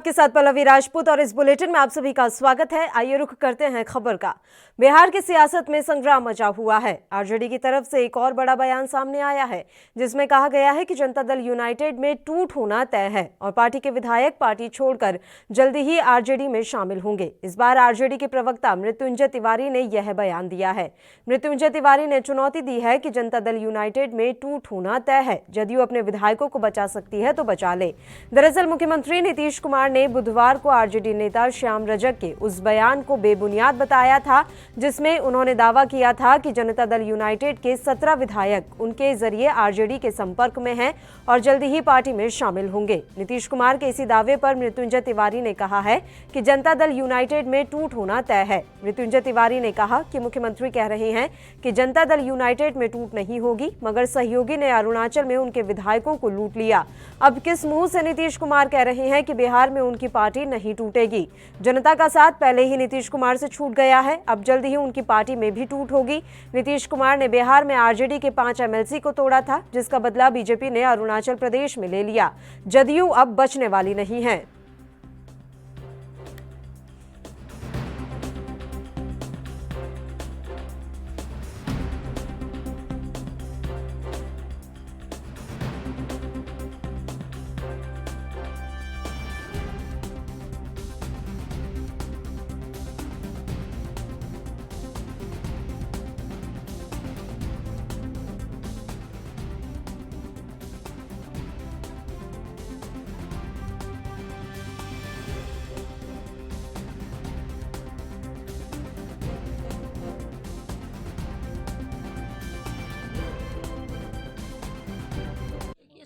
के साथ पल्लवी राजपूत और इस बुलेटिन में आप सभी का स्वागत है। आइए रुख करते हैं खबर का। बिहार की सियासत में संग्राम मचा हुआ है। आरजेडी की तरफ से एक और बड़ा बयान सामने आया है जिसमें कहा गया है कि जनता दल यूनाइटेड में टूट होना तय है और पार्टी के विधायक पार्टी छोड़कर जल्दी ही आरजेडी में शामिल होंगे। इस बार आरजेडी के प्रवक्ता मृत्युंजय तिवारी ने यह बयान दिया है। मृत्युंजय तिवारी ने चुनौती दी है कि जनता दल यूनाइटेड में टूट होना तय है। जदयू अपने विधायकों को बचा सकती है तो बचा ले। दरअसल मुख्यमंत्री नीतीश कुमार ने बुधवार को आरजेडी नेता श्याम रजक के उस बयान को बेबुनियाद बताया था जिसमें उन्होंने दावा किया था कि जनता दल यूनाइटेड के 17 विधायक उनके जरिए आरजेडी के संपर्क में हैं और जल्दी ही पार्टी में शामिल होंगे। नीतीश कुमार के इसी दावे पर मृत्युंजय तिवारी ने कहा है कि जनता दल यूनाइटेड में टूट होना तय है। मृत्युंजय तिवारी ने कहा कि मुख्यमंत्री कह रहे हैं कि जनता दल यूनाइटेड में टूट नहीं होगी, मगर सहयोगी ने अरुणाचल में उनके विधायकों को लूट लिया। अब किस मुंह से नीतीश कुमार कह रहे हैं कि बिहार में उनकी पार्टी नहीं टूटेगी। जनता का साथ पहले ही नीतीश कुमार से छूट गया है, अब जल्द ही उनकी पार्टी में भी टूट होगी। नीतीश कुमार ने बिहार में आरजेडी के 5 एमएलसी को तोड़ा था, जिसका बदला बीजेपी ने अरुणाचल प्रदेश में ले लिया। जदयू अब बचने वाली नहीं है।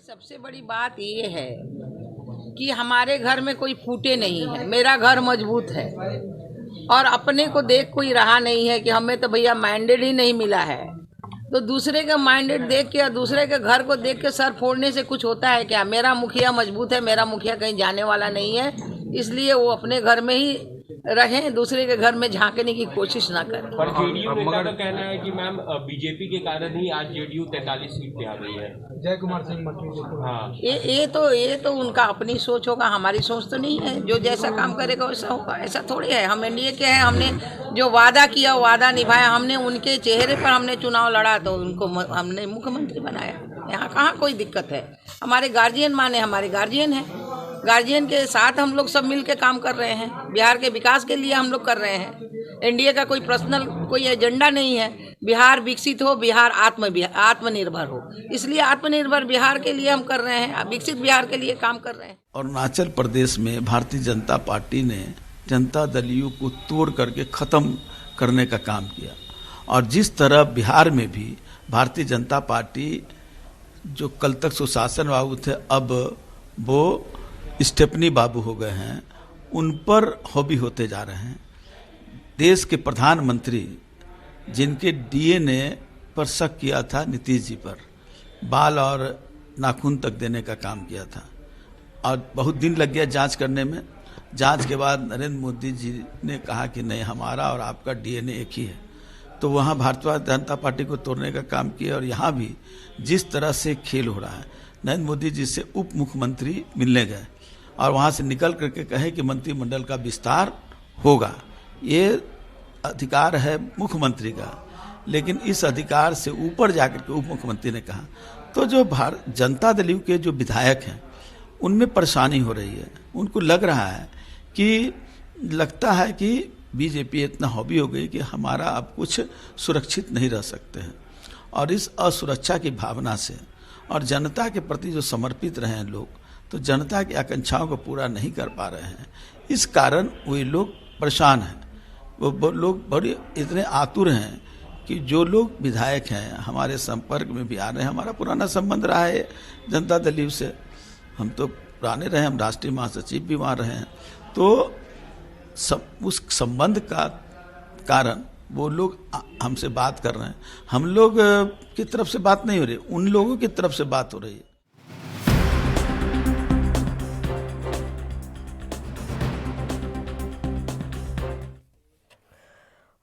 सबसे बड़ी बात ये है कि हमारे घर में कोई फूटे नहीं है। मेरा घर मजबूत है और अपने को देख कोई रहा नहीं है कि हमें तो भैया मैंडेट ही नहीं मिला है, तो दूसरे का मैंडेट देख के या दूसरे के घर को देख के सर फोड़ने से कुछ होता है क्या? मेरा मुखिया मजबूत है, मेरा मुखिया कहीं जाने वाला नहीं है, इसलिए वो अपने घर में ही रहें, दूसरे के घर में झांकने की कोशिश ना करें। पर जेडीयू नेता का कहना है कि मैम बीजेपी के कारण ही आज जेडीयू 43 सीट पे आ गई है। जय कुमार सिंह मंत्री। हाँ, ये तो उनका अपनी सोच होगा, हमारी सोच तो नहीं है। जो जैसा काम करेगा वैसा होगा, ऐसा थोड़ी है। हम एनडीए के हैं, हमने जो वादा किया वादा निभाया। हमने उनके चेहरे पर हमने चुनाव लड़ा तो उनको हमने मुख्यमंत्री बनाया। यहाँ कहाँ कोई दिक्कत है। हमारे गार्जियन माने, हमारे गार्जियन है, गार्जियन के साथ हम लोग सब मिल के काम कर रहे हैं। बिहार के विकास के लिए हम लोग कर रहे हैं। एनडीए का कोई पर्सनल कोई एजेंडा नहीं है। बिहार विकसित हो, बिहार आत्मनिर्भर हो, इसलिए आत्मनिर्भर बिहार के लिए हम कर रहे हैं, विकसित बिहार के लिए काम कर रहे हैं। अरुणाचल प्रदेश में भारतीय जनता पार्टी ने जनता दल यू को तोड़ करके खत्म करने का काम किया और जिस तरह बिहार में भी भारतीय जनता पार्टी जो कल तक सुशासन बाबू थे अब वो स्टेपनी बाबू हो गए हैं, उन पर हॉबी होते जा रहे हैं। देश के प्रधानमंत्री जिनके डीएनए पर शक किया था नीतीश जी पर, बाल और नाखून तक देने का काम किया था और बहुत दिन लग गया जांच करने में। जांच के बाद नरेंद्र मोदी जी ने कहा कि नहीं, हमारा और आपका डीएनए एक ही है, तो वहाँ भारतीय जनता पार्टी को तोड़ने का काम किया। और यहाँ भी जिस तरह से खेल हो रहा है, नरेंद्र मोदी जी से उप मुख्यमंत्री मिलने गए और वहाँ से निकल करके कहे कि मंत्रिमंडल का विस्तार होगा। ये अधिकार है मुख्यमंत्री का, लेकिन इस अधिकार से ऊपर जाकर के उप मुख्यमंत्री ने कहा। तो जो जनता दल यू के जो विधायक हैं उनमें परेशानी हो रही है। उनको लग रहा है कि लगता है कि बीजेपी इतना हॉबी हो गई कि हमारा अब कुछ सुरक्षित नहीं रह सकते हैं और इस असुरक्षा की भावना से और जनता के प्रति जो समर्पित रहे हैं लोग, तो जनता की आकांक्षाओं को पूरा नहीं कर पा रहे हैं। इस कारण वे लोग परेशान हैं। वो लोग बड़े इतने आतुर हैं कि जो लोग विधायक हैं हमारे संपर्क में भी आ रहे हैं। हमारा पुराना संबंध रहा है जनता दल यू से, हम तो पुराने रहे, हम राष्ट्रीय महासचिव भी वहाँ रहे हैं। तो उस संबंध का कारण वो लोग हमसे बात कर रहे हैं। हम लोग की तरफ से बात नहीं हो रही, उन लोगों की तरफ से बात हो रही है।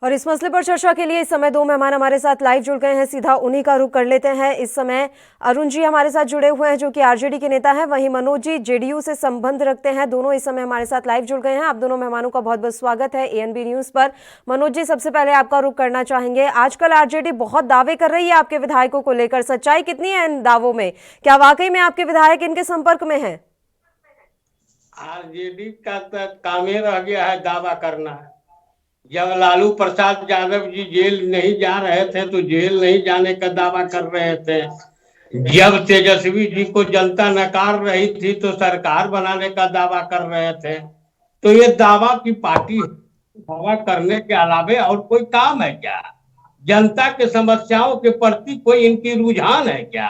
और इस मसले पर चर्चा के लिए इस समय दो मेहमान हमारे साथ लाइव जुड़ गए हैं, सीधा उन्हीं का रुख कर लेते हैं। इस समय अरुण जी हमारे साथ जुड़े हुए हैं जो कि आरजेडी के नेता हैं, वहीं मनोज जी जेडीयू से संबंध रखते हैं। दोनों इस समय हमारे साथ लाइव जुड़ गए हैं। आप दोनों मेहमानों का बहुत बहुत स्वागत है एएनबी न्यूज पर। मनोज जी, सबसे पहले आपका रुख करना चाहेंगे। आजकल आरजेडी बहुत दावे कर रही है आपके विधायकों को लेकर, सच्चाई कितनी है इन दावों में? क्या वाकई में आपके विधायक इनके संपर्क में है? आरजेडी का तो काम ही रह गया है दावा करना। जब लालू प्रसाद यादव जी जेल नहीं जा रहे थे तो जेल नहीं जाने का दावा कर रहे थे। जब तेजस्वी जी को जनता नकार रही थी तो सरकार बनाने का दावा कर रहे थे। तो ये दावा की पार्टी दावा करने के अलावे और कोई काम है क्या? जनता के समस्याओं के प्रति कोई इनकी रुझान है क्या?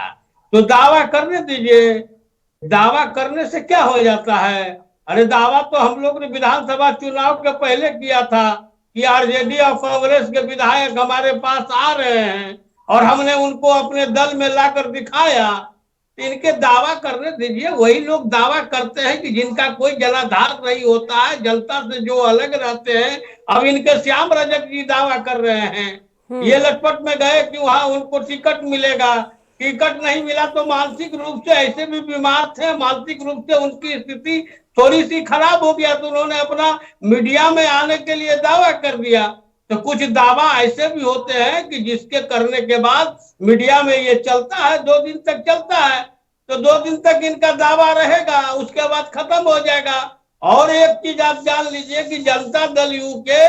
तो दावा करने दीजिए। दावा करने से क्या हो जाता है? अरे दावा तो हम लोग ने विधानसभा चुनाव के पहले किया था कि आरजेडी और कांग्रेस के विधायक हमारे पास आ रहे हैं और हमने उनको अपने दल में लाकर दिखाया। इनके दावा करने दीजिए। वही लोग दावा करते हैं कि जिनका कोई जनाधार नहीं होता है, जनता से जो अलग रहते हैं। अब इनके श्याम रजक जी दावा कर रहे हैं ये लटपट में गए कि वहां उनको टिकट मिलेगा। टिकट नहीं मिला तो मानसिक रूप से ऐसे भी बीमार थे, मानसिक रूप से उनकी स्थिति थोड़ी सी खराब हो गया तो उन्होंने अपना मीडिया में आने के लिए दावा कर दिया। तो कुछ दावा ऐसे भी होते हैं कि जिसके करने के बाद मीडिया में ये चलता है, 2 दिन तक चलता है। तो 2 दिन तक इनका दावा रहेगा, उसके बाद खत्म हो जाएगा। और एक चीज आप जान लीजिए कि जनता दल यू के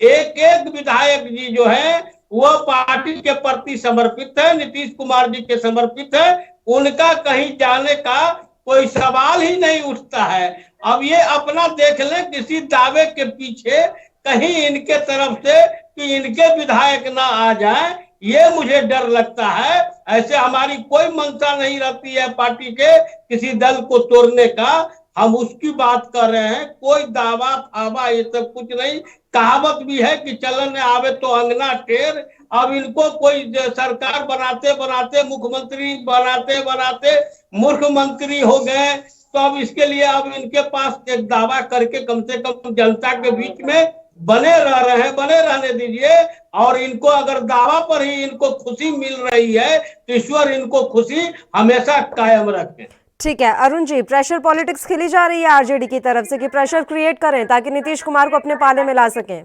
एक एक विधायक जी जो है वो पार्टी के प्रति समर्पित है, नीतीश कुमार जी के समर्पित है। उनका कहीं जाने का कोई सवाल ही नहीं उठता है। अब ये अपना देख लें किसी दावे के पीछे कहीं इनके तरफ से कि इनके विधायक ना आ जाए, ये मुझे डर लगता है। ऐसे हमारी कोई मंशा नहीं रहती है पार्टी के किसी दल को तोड़ने का। हम उसकी बात कर रहे हैं। कोई दावा फावा ये सब कुछ नहीं। कहावत भी है कि चलन आवे तो अंगना टेर। अब इनको कोई सरकार बनाते बनाते, मुख्यमंत्री बनाते बनाते मूर्ख मंत्री हो गए। तो अब इसके लिए अब इनके पास एक दावा करके कम से कम जनता के बीच में बने रह रहे हैं, बने रहने दीजिए। और इनको अगर दावा पर ही इनको खुशी मिल रही है तो ईश्वर इनको खुशी हमेशा कायम रखे। ठीक है अरुण जी, प्रेशर पॉलिटिक्स खेली जा रही है आरजेडी की तरफ से कि प्रेशर क्रिएट करें ताकि नीतीश कुमार को अपने पाले में ला सकें।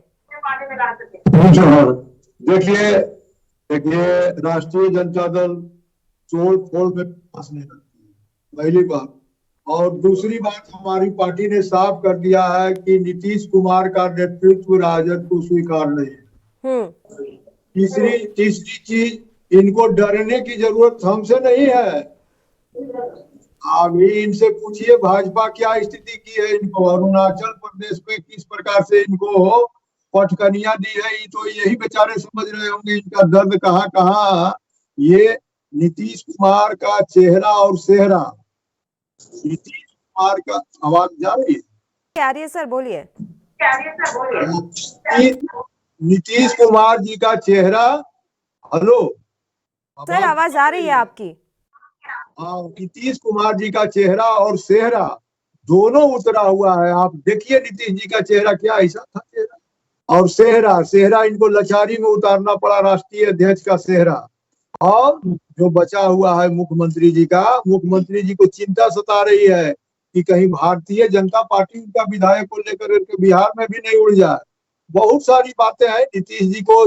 देखिए राष्ट्रीय जनता दल तोड़ फोड़ में पास नहीं रखती है, पहली बात। और दूसरी बात, हमारी पार्टी ने साफ कर दिया है कि नीतीश कुमार का नेतृत्व राजद को स्वीकार नहीं है। तीसरी चीज, इनको डरने की जरूरत हमसे नहीं है। अभी इनसे पूछिए भाजपा क्या स्थिति की है। इनको अरुणाचल प्रदेश में किस प्रकार से इनको पटकनिया दी है, तो यही बेचारे समझ रहे होंगे इनका दर्द कहाँ कहाँ। ये नीतीश कुमार का चेहरा और सेहरा, नीतीश कुमार का, आवाज जा रही है? आ रही है सर, बोलिए। नीतीश कुमार जी का चेहरा, हेलो सर आवाज आ रही है आपकी? हाँ, नीतीश कुमार जी का चेहरा और सेहरा दोनों उतरा हुआ है। आप देखिए नीतीश जी का चेहरा क्या ऐसा था, चेहरा और सेहरा इनको लाचारी में उतारना पड़ा, राष्ट्रीय अध्यक्ष का सेहरा। और जो बचा हुआ है मुख्यमंत्री जी का, मुख्यमंत्री जी को चिंता सता रही है कि कहीं भारतीय जनता पार्टी उनका विधायक को लेकर के बिहार में भी नहीं उड़ जाए। बहुत सारी बातें हैं। नीतीश जी को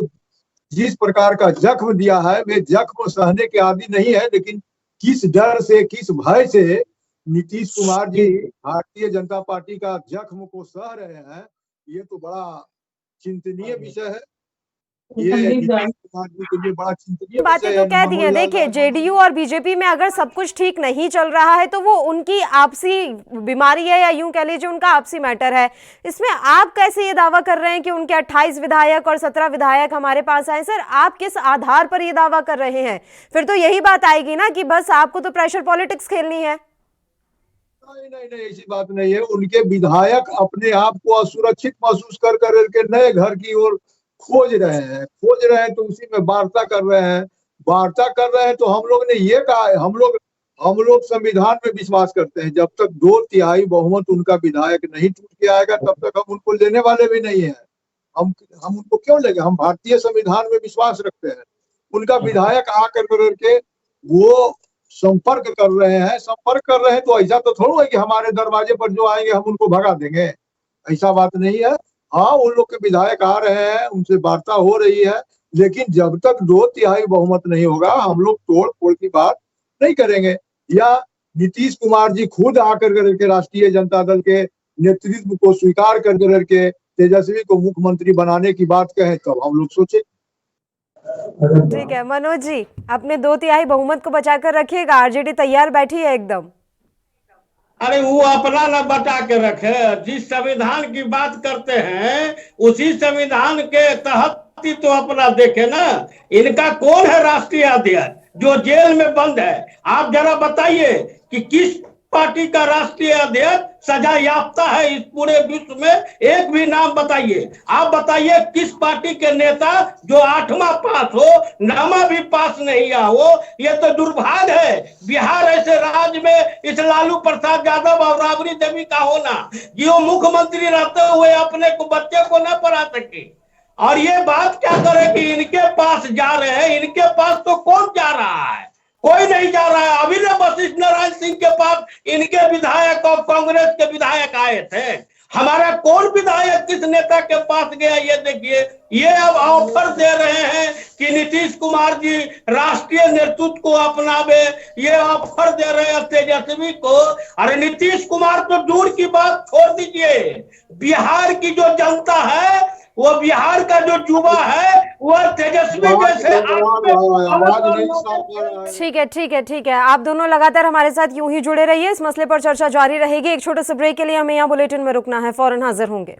जिस प्रकार का जख्म दिया है, वे जख्म सहने के आदि नहीं है, लेकिन किस डर से, किस भय से नीतीश कुमार जी भारतीय जनता पार्टी का जख्म को सह रहे हैं, ये तो बड़ा चिंतनीय विषय है। ये नीतीश कुमार जी के लिए बड़ा चिंतनीय बातें तो कह दी हैं। देखिए जेडीयू और बीजेपी में अगर सब कुछ ठीक नहीं चल रहा है तो वो उनकी आपसी बीमारी है, या यूं कह लीजिए उनका आपसी मैटर है। इसमें आप कैसे ये दावा कर रहे हैं कि उनके 28 विधायक और 17 विधायक हमारे पास आए? सर आप किस आधार पर ये दावा कर रहे हैं? फिर तो यही बात आएगी ना कि बस आपको तो प्रेशर पॉलिटिक्स खेलनी है। नहीं, ऐसी बात नहीं है। उनके विधायक अपने आप को असुरक्षित महसूस कर करके नए घर की ओर खोज रहे हैं तो उसी में वार्ता कर रहे हैं। तो हम लोग ने ये कहा है, हम लोग संविधान में विश्वास करते हैं। जब तक 2/3 बहुमत उनका विधायक नहीं टूट के आएगा तब तक हम उनको लेने वाले भी नहीं है। हम उनको क्यों लगे? हम भारतीय संविधान में विश्वास रखते हैं। उनका विधायक आकर करके वो संपर्क कर रहे हैं तो ऐसा तो थोड़ा है कि हमारे दरवाजे पर जो आएंगे हम उनको भगा देंगे, ऐसा बात नहीं है। हाँ, उन लोग के विधायक आ रहे हैं, उनसे वार्ता हो रही है, लेकिन जब तक 2/3 बहुमत नहीं होगा हम लोग तोड़ फोड़ की बात नहीं करेंगे। या नीतीश कुमार जी खुद आकर करके राष्ट्रीय जनता दल के नेतृत्व को स्वीकार कर करके तेजस्वी को मुख्यमंत्री बनाने की बात कहें तब हम लोग सोचे। ठीक है मनोज जी, अपने 2/3 बहुमत को बचाकर रखिएगा, आरजेडी तैयार बैठी है एकदम। अरे वो अपना न बचा के रखे, जिस संविधान की बात करते हैं उसी संविधान के तहत ही तो अपना देखे ना। इनका कौन है राष्ट्रीय अध्यक्ष जो जेल में बंद है? आप जरा बताइए कि किस पार्टी का राष्ट्रीय अध्यक्ष सजा याफ्ता है इस पूरे विश्व में? एक भी नाम बताइए। आप बताइए किस पार्टी के नेता जो 8वां पास हो, 9वां भी पास नहीं हो? ये तो दुर्भाग्य है बिहार ऐसे राज्य में इस लालू प्रसाद यादव और राबड़ी देवी का होना, जो मुख्यमंत्री रहते हुए अपने को बच्चे को न पढ़ा सके। और ये बात क्या करे कि इनके पास जा रहे हैं, इनके पास तो कौन जा रहा है? कोई नहीं जा रहा है। अभी न वशिष्ठ नारायण सिंह के पास इनके विधायक और कांग्रेस के विधायक आए थे। हमारा कौन विधायक किस नेता के पास गया ये देखिए। ये अब ऑफर दे रहे हैं कि नीतीश कुमार जी राष्ट्रीय नेतृत्व को अपनावे, ये ऑफर दे रहे हैं तेजस्वी को। अरे नीतीश कुमार तो दूर की बात छोड़ दीजिए, बिहार की जो जनता है, वो बिहार का जो युवा है, वो तेजस्वी जैसे ठीक है, आप दोनों लगातार हमारे साथ यूं ही जुड़े रहिए, इस मसले पर चर्चा जारी रहेगी। एक छोटे से ब्रेक के लिए हमें यहाँ बुलेटिन में रुकना है, फौरन हाजिर होंगे।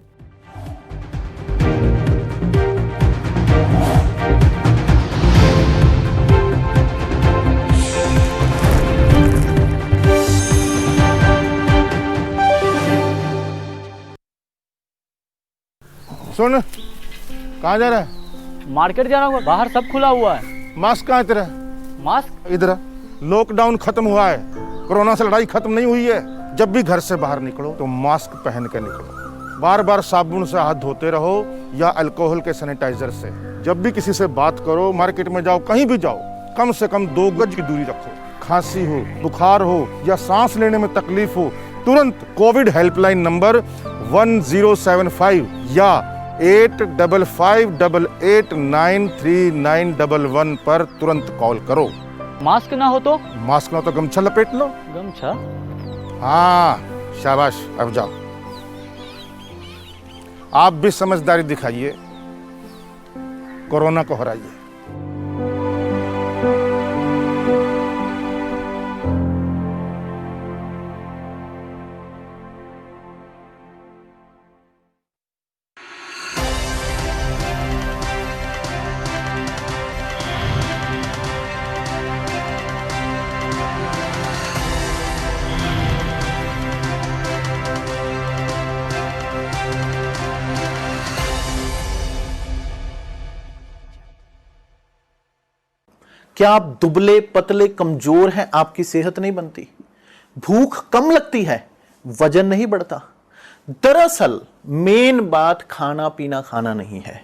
सुन, कहाँ जा रहा है? मार्केट जा रहा हूँ, बाहर सब खुला हुआ है। मास्क कहाँ है तेरा? मास्क इधर। लॉकडाउन खत्म हुआ है, कोरोना से लड़ाई खत्म नहीं हुई है। जब भी घर से बाहर निकलो तो मास्क पहन के निकलो। बार बार साबुन से हाथ धोते रहो या अल्कोहल के सैनिटाइजर से। जब भी किसी से बात करो, मार्केट में जाओ, कहीं भी जाओ, कम से कम 2 गज की दूरी रखो। खांसी हो, बुखार हो या सांस लेने में तकलीफ हो, तुरंत कोविड हेल्पलाइन नंबर 1075 या 8558893911 पर तुरंत कॉल करो। मास्क ना हो तो? मास्क ना हो तो गमछा लपेट लो। गमछा? हाँ, शाबाश, अब जाओ। आप भी समझदारी दिखाइए, कोरोना को हराइए। क्या आप दुबले पतले कमजोर हैं? आपकी सेहत नहीं बनती, भूख कम लगती है, वजन नहीं बढ़ता? दरअसल मेन बात खाना पीना खाना नहीं है,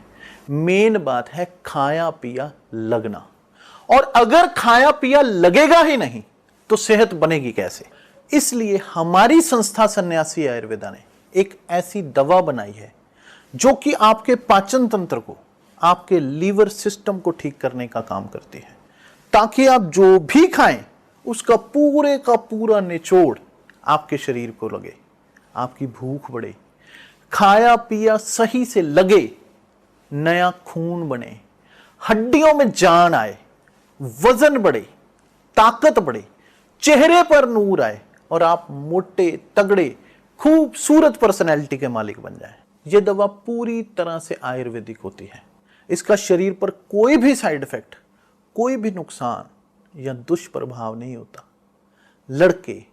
मेन बात है खाया पिया लगना। और अगर खाया पिया लगेगा ही नहीं तो सेहत बनेगी कैसे? इसलिए हमारी संस्था सन्यासी आयुर्वेदा ने एक ऐसी दवा बनाई है जो कि आपके पाचन तंत्र को, आपके लीवर सिस्टम को ठीक करने का काम करती है, ताकि आप जो भी खाएं उसका पूरे का पूरा निचोड़ आपके शरीर को लगे, आपकी भूख बढ़े, खाया पिया सही से लगे, नया खून बने, हड्डियों में जान आए, वजन बढ़े, ताकत बढ़े, चेहरे पर नूर आए और आप मोटे तगड़े खूबसूरत पर्सनैलिटी के मालिक बन जाएं। यह दवा पूरी तरह से आयुर्वेदिक होती है। इसका शरीर पर कोई भी साइड इफेक्ट, कोई भी नुकसान या दुष्प्रभाव नहीं होता। लड़के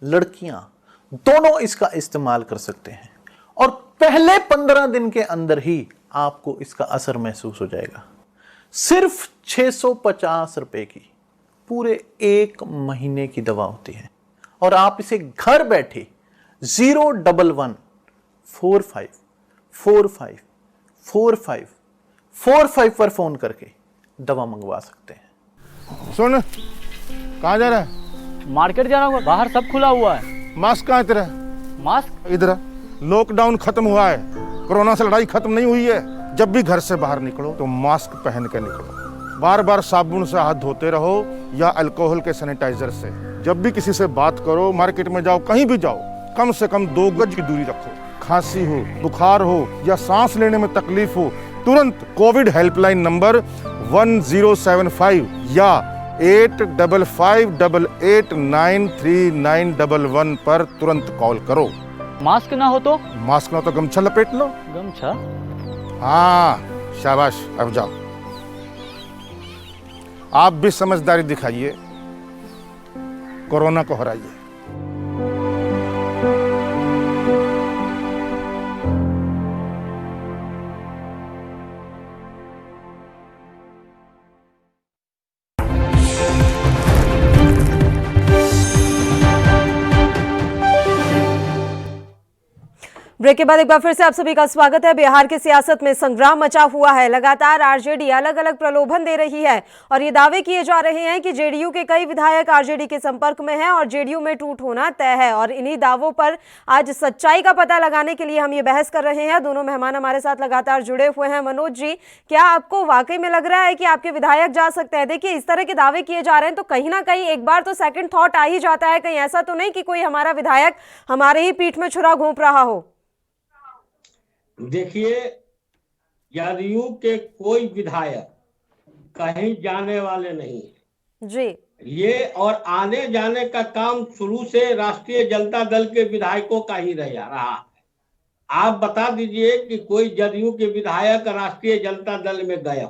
लड़कियां दोनों इसका इस्तेमाल कर सकते हैं और पहले 15 दिन के अंदर ही आपको इसका असर महसूस हो जाएगा। सिर्फ 650 रुपए की पूरे 1 महीने की दवा होती है और आप इसे घर बैठे 0114545 45 पर फोन करके दवा मंगवा सकते हैं। सुन, कहाँ जा रहा है? मार्केट जा रहा हूँ, बाहर सब खुला हुआ है। मास्क कहाँ है तेरा? मास्क इधर। लॉकडाउन खत्म हुआ है, कोरोना से लड़ाई खत्म नहीं हुई है। जब भी घर से बाहर निकलो तो मास्क पहन के निकलो। बार बार साबुन से हाथ धोते रहो या अल्कोहल के सैनिटाइजर से। जब भी किसी से बात करो, मार्केट में जाओ, कहीं भी जाओ, कम से कम 2 गज की दूरी रखो। खांसी हो, बुखार हो या सांस लेने में तकलीफ हो, तुरंत कोविड हेल्पलाइन नंबर 1075 या 8558893911 पर तुरंत कॉल करो। मास्क ना हो तो? मास्क ना तो गमछा लपेट लो। गमछा? हाँ, शाबाश, अब जाओ। आप भी समझदारी दिखाइए, कोरोना को हराइए। ब्रेक के बाद एक बार फिर से आप सभी का स्वागत है। बिहार की सियासत में संग्राम मचा हुआ है। लगातार आरजेडी अलग अलग प्रलोभन दे रही है और ये दावे किए जा रहे हैं कि जेडीयू के कई विधायक आरजेडी के संपर्क में हैं और जेडीयू में टूट होना तय है। और इन्हीं दावों पर आज सच्चाई का पता लगाने के लिए हम ये बहस कर रहे हैं। दोनों मेहमान हमारे साथ लगातार जुड़े हुए हैं। मनोज जी, क्या आपको वाकई में लग रहा है कि आपके विधायक जा सकते हैं? देखिए, इस तरह के दावे किए जा रहे हैं तो कहीं ना कहीं एक बार तो सेकंड थॉट आ ही जाता है, कहीं ऐसा तो नहीं कि कोई हमारा विधायक हमारे ही पीठ में छुरा घोंप रहा हो। देखिए, जदयू के कोई विधायक कहीं जाने वाले नहीं है जी। ये और आने जाने का काम शुरू से राष्ट्रीय जनता दल के विधायकों का ही रहा है। आप बता दीजिए कि कोई जदयू के विधायक राष्ट्रीय जनता दल में गया।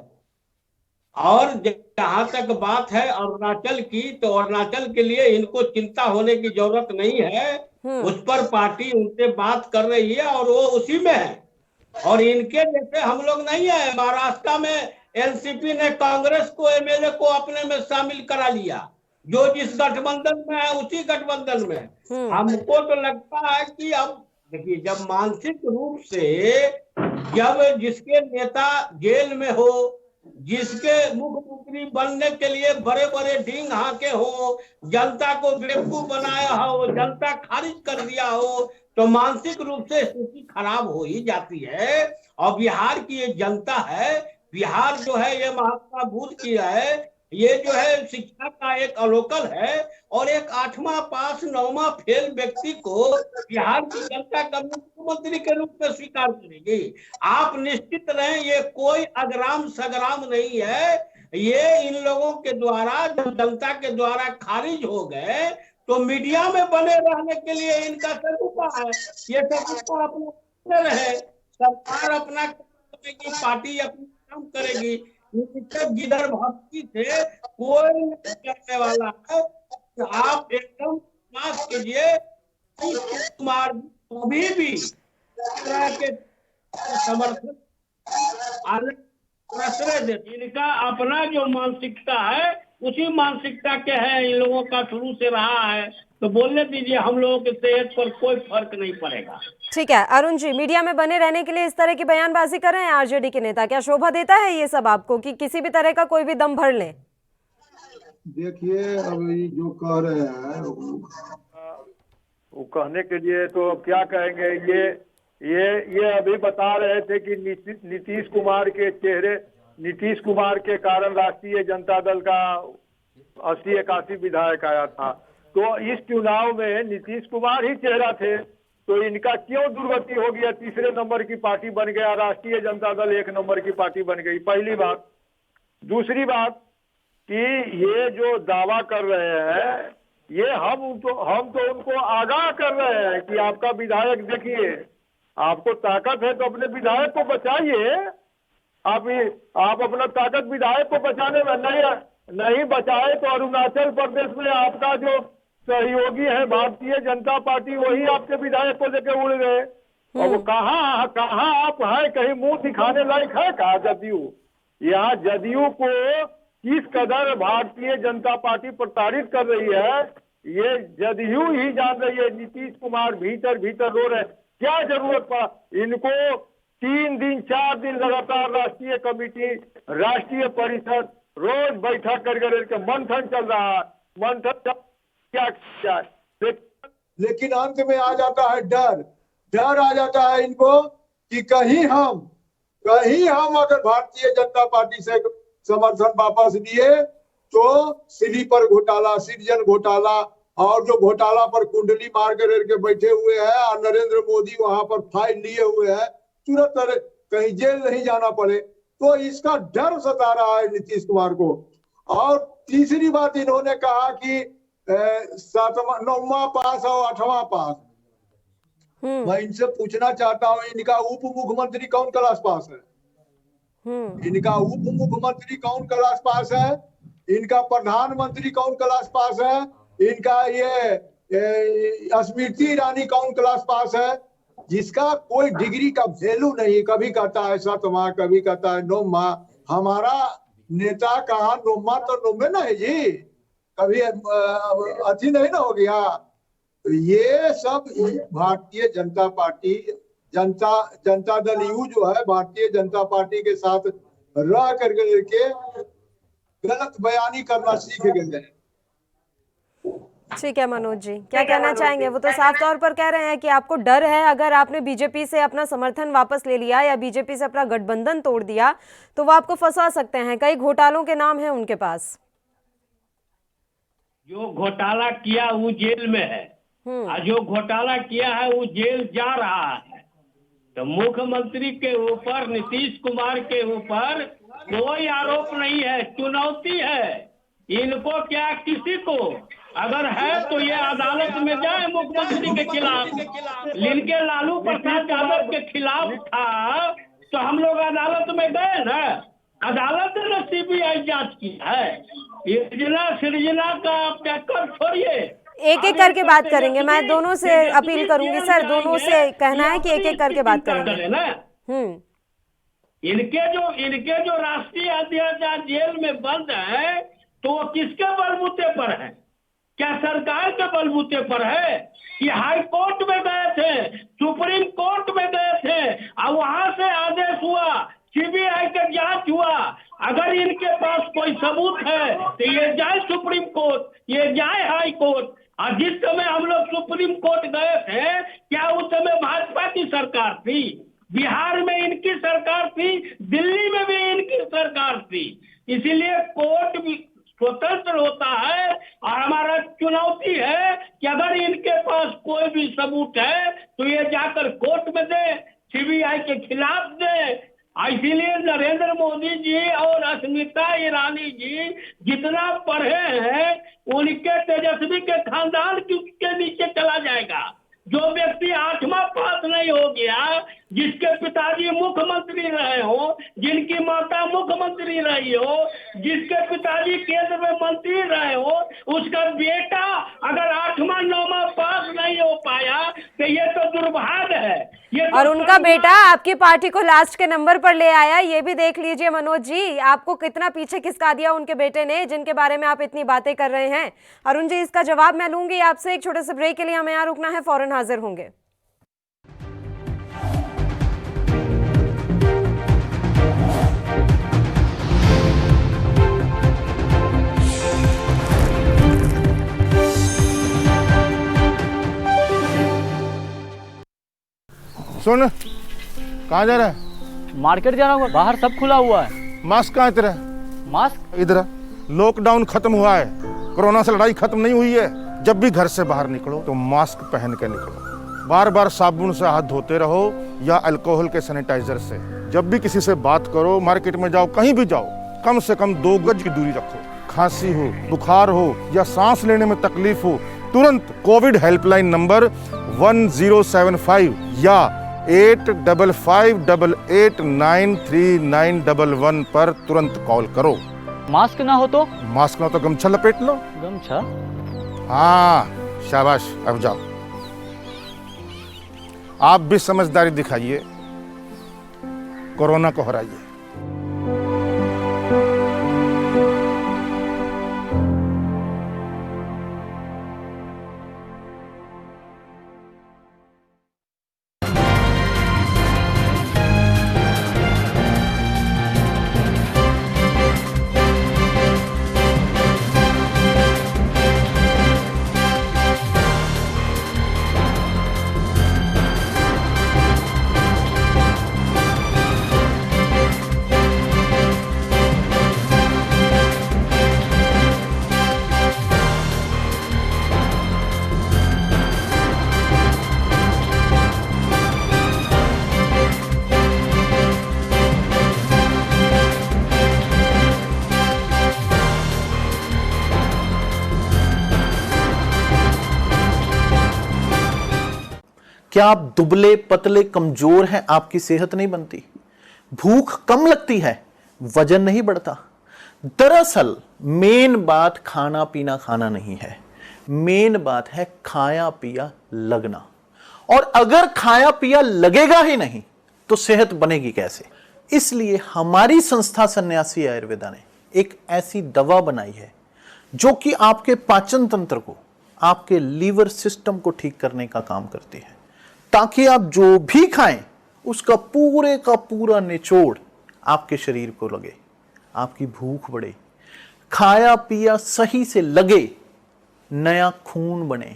और जहां तक बात है अरुणाचल की, तो अरुणाचल के लिए इनको चिंता होने की जरूरत नहीं है। उस पर पार्टी उनसे बात कर रही है और वो उसी में है। और इनके जैसे हम लोग नहीं है। महाराष्ट्र में एनसीपी ने कांग्रेस को, एमएलए को अपने में शामिल करा लिया। जो जिस गठबंधन में है उसी गठबंधन में। हमको तो लगता है कि अब देखिए, जब मानसिक रूप से जब जिसके नेता जेल में हो, जिसके मुख्यमंत्री बनने के लिए बड़े बड़े ढींग हाके हो, जनता को बेवकूफ बनाया हो, जनता खारिज कर दिया हो, तो मानसिक रूप से स्थिति खराब हो ही जाती है। और बिहार की ये जनता है, बिहार जो है ये महात्मा बुद्ध की है, ये जो है शिक्षा का एक अवलोकन है। और एक 8वां पास 9वां फेल व्यक्ति को बिहार की जनता का मुख्यमंत्री के रूप में स्वीकार करेगी। आप निश्चित रहें, ये कोई अग्राम सग्राम नहीं है। ये इन लोगों के द्वारा, जो जनता के द्वारा खारिज हो गए, तो मीडिया में बने रहने के लिए इनका तरीका है। ये तरीका अपना रहे, सरकार अपना करेगी, पार्टी अपना काम करेगी। गिदर भक्ति से कोई नहीं करने वाला है। तो आप एकदम विश्वास कीजिए, नीतीश कुमार कभी भी के समर्थन प्रश्रय दे। इनका अपना जो मानसिकता है उसी मानसिकता के है, इन लोगों का शुरू से रहा है। तो बोलने दीजिए, हम लोगों के सेहत पर कोई फर्क नहीं पड़ेगा। ठीक है अरुण जी, मीडिया में बने रहने के लिए इस तरह की बयानबाजी कर रहे हैं आरजेडी के नेता, क्या शोभा देता है ये सब आपको कि किसी भी तरह का कोई भी दम भर लें? देखिए, अब ये जो कह रहे हैं वो कहने के लिए तो क्या कहेंगे। ये अभी बता रहे थे कि नीतीश कुमार के चेहरे, नीतीश कुमार के कारण राष्ट्रीय जनता दल का 80-81 विधायक आया था। तो इस चुनाव में नीतीश कुमार ही चेहरा थे, तो इनका क्यों दुर्गति हो गया? तीसरे नंबर की पार्टी बन गया, राष्ट्रीय जनता दल 1 नंबर की पार्टी बन गई, पहली बात। दूसरी बात कि ये जो दावा कर रहे हैं, ये हम तो उनको आगाह कर रहे हैं कि आपका विधायक, देखिए आपको ताकत है तो अपने विधायक को बचाइए। आप अपना ताकत विधायक को बचाने में नहीं बचाए तो अरुणाचल प्रदेश में आपका जो सहयोगी है भारतीय जनता पार्टी, वही आपके विधायक को लेकर उड़ गए। और वो कहाँ आप है? कहीं मुंह दिखाने लायक है कहा जदयू? यहाँ जदयू को किस कदर भारतीय जनता पार्टी प्रताड़ित कर रही है, ये जदयू ही जान रही है। नीतीश कुमार भीतर रो रहे, क्या जरूरत पड़ा इनको? 3 दिन 4 दिन लगातार राष्ट्रीय कमेटी, राष्ट्रीय परिषद रोज बैठक करके मंथन चल रहा है। मंथन क्या किया है, लेकिन अंत में आ जाता है डर आ जाता है इनको कि कहीं हम अगर भारतीय जनता पार्टी से समर्थन वापस लिए तो स्लीपर घोटाला, सृजन घोटाला और जो घोटाला पर कुंडली मार के बैठे हुए हैं और नरेंद्र मोदी वहां पर फाइल लिए हुए हैं, तुरंत कहीं जेल नहीं जाना पड़े, तो इसका डर सता रहा है नीतीश कुमार को। और तीसरी बात इन्होंने कहा कि 9वां पास और 8वां पास। मैं इनसे पूछना चाहता हूँ, इनका उप मुख्यमंत्री कौन क्लास पास है? इनका उप मुख्यमंत्री कौन क्लास पास है? इनका प्रधानमंत्री कौन क्लास पास है? इनका ये स्मृति ईरानी कौन क्लास पास है? जिसका कोई डिग्री का वैल्यू नहीं, कभी कहता है 7वां, कभी कहता है 9वां। हमारा नेता कहा 9वां तो 9वें ना है जी, कभी अति नहीं ना हो गया। तो ये सब भारतीय जनता पार्टी, जनता दल यू जो है भारतीय जनता पार्टी के साथ रह करके गलत बयानी करना सीख गए हैं। ठीक है मनोज जी, क्या कहना चाहेंगे? वो तो साफ तौर पर कह रहे हैं कि आपको डर है, अगर आपने बीजेपी से अपना समर्थन वापस ले लिया या बीजेपी से अपना गठबंधन तोड़ दिया तो वो आपको फंसा सकते हैं। कई घोटालों के नाम हैं उनके पास। जो घोटाला किया वो जेल में है, और जो घोटाला किया है वो जेल जा रहा है। तो मुख्यमंत्री के ऊपर, नीतीश कुमार के ऊपर कोई आरोप नहीं है, चुनौती है। इनको क्या, किसी को अगर है तो ये अदालत में जाए मुख्यमंत्री के खिलाफ। इनके लालू प्रसाद यादव के खिलाफ था तो हम लोग अदालत में गए ना, अदालत ने सीबीआई जांच की है। सृजना का चक्कर छोड़िए, एक एक करके बात करेंगे। मैं दोनों से अपील करूंगी सर, दोनों से कहना है कि एक एक करके बात करेंगे। इनके जो राष्ट्रीय अध्यक्ष जेल में बंद है तो वो किसके बलबूते पर है? क्या सरकार के बलबूते पर है कि हाई कोर्ट में गए थे, सुप्रीम कोर्ट में गए थे और वहां से आदेश हुआ, सीबीआई का जांच हुआ। अगर इनके पास कोई सबूत है तो ये जाए सुप्रीम कोर्ट, ये जाए हाई कोर्ट। और जिस समय हम लोग सुप्रीम कोर्ट गए थे, क्या उस समय भाजपा की सरकार थी? बिहार में इनकी सरकार थी, दिल्ली में भी इनकी सरकार थी। इसीलिए कोर्ट भी स्वतंत्र होता है और हमारा चुनौती है कि अगर इनके पास कोई भी सबूत है तो ये जाकर कोर्ट में दे, सीबीआई के खिलाफ दे। इसीलिए नरेंद्र मोदी जी और स्मृति ईरानी जी जितना पढ़े हैं उनके तेजस्वी के खानदान के नीचे चला जाएगा। जो व्यक्ति 8वां पास नहीं हो गया, जिसके पिताजी मुख्यमंत्री रहे हो, जिनकी माता मुख्यमंत्री रही हो, जिसके पिताजी केंद्र में मंत्री रहे हो, उसका बेटा अगर 8वां 9वां पास नहीं हो पाया तो ये तो दुर्भाग्य है। और उनका बेटा आपकी पार्टी को लास्ट के नंबर पर ले आया, ये भी देख लीजिए मनोज जी, आपको कितना पीछे खिसका दिया उनके बेटे ने, जिनके बारे में आप इतनी बातें कर रहे हैं। अरुण जी, इसका जवाब मैं लूंगी आपसे। एक छोटे से ब्रेक के लिए हमें यहाँ रुकना है, फौरन हाजिर होंगे। सुन, कहाँ जा रहा है? मार्केट जा रहा हूँ, बाहर सब खुला हुआ है। मास्क कहाँ है तेरा? मास्क इधर। लॉकडाउन खत्म हुआ है, कोरोना से लड़ाई खत्म नहीं हुई है। जब भी घर से बाहर निकलो तो मास्क पहन के निकलो। बार बार साबुन से हाथ धोते रहो या अल्कोहल के सैनिटाइजर से। जब भी किसी से बात करो, मार्केट में जाओ, कहीं भी जाओ, कम से कम 2 गज की दूरी रखो। खांसी हो, बुखार हो या सांस लेने में तकलीफ हो, तुरंत कोविड हेल्पलाइन नंबर 1075 या 8558893911 पर तुरंत कॉल करो। मास्क ना हो तो? मास्क ना हो तो गमछा लपेट लो। गमछा? हाँ, शाबाश, अब जाओ। आप भी समझदारी दिखाइए, कोरोना को हराइए। क्या आप दुबले पतले कमजोर हैं, आपकी सेहत नहीं बनती? भूख कम लगती है, वजन नहीं बढ़ता? दरअसल मेन बात खाना पीना खाना नहीं है, मेन बात है खाया पिया लगना। और अगर खाया पिया लगेगा ही नहीं तो सेहत बनेगी कैसे? इसलिए हमारी संस्था सन्यासी आयुर्वेदा ने एक ऐसी दवा बनाई है जो कि आपके पाचन तंत्र को, आपके लीवर सिस्टम को ठीक करने का काम करती है, ताकि आप जो भी खाएं उसका पूरे का पूरा निचोड़ आपके शरीर को लगे, आपकी भूख बढ़े, खाया पिया सही से लगे, नया खून बने,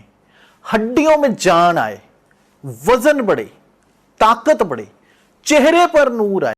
हड्डियों में जान आए, वजन बढ़े, ताकत बढ़े, चेहरे पर नूर आए।